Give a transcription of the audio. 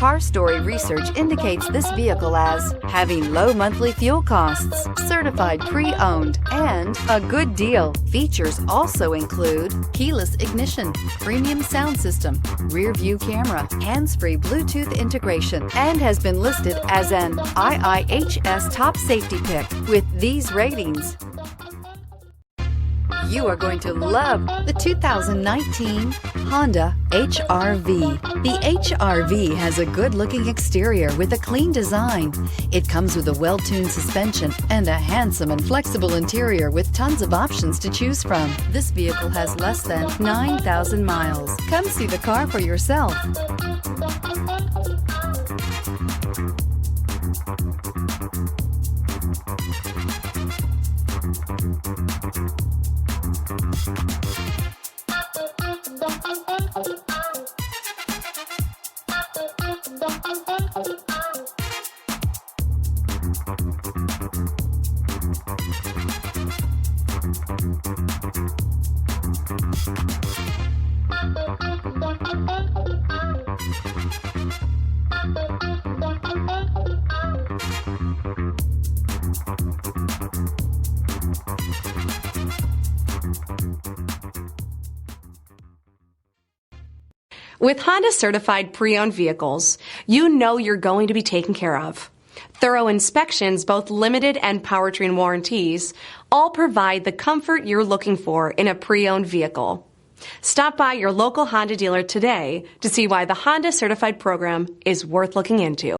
Car Story research indicates this vehicle as having low monthly fuel costs, certified pre-owned, and a good deal. Features also include keyless ignition, premium sound system, rear view camera, hands-free Bluetooth integration, and has been listed as an IIHS top safety pick with these ratings. You are going to love the 2019 Honda HR-V. The HR-V has a good-looking exterior with a clean design. It comes with a well-tuned suspension and a handsome and flexible interior with tons of options to choose from. This vehicle has less than 9,000 miles. Come see the car for yourself. With Honda certified pre-owned vehicles, you know you're going to be taken care of. Thorough inspections, both limited and powertrain warranties, all provide the comfort you're looking for in a pre-owned vehicle. Stop by your local Honda dealer today to see why the Honda certified program is worth looking into.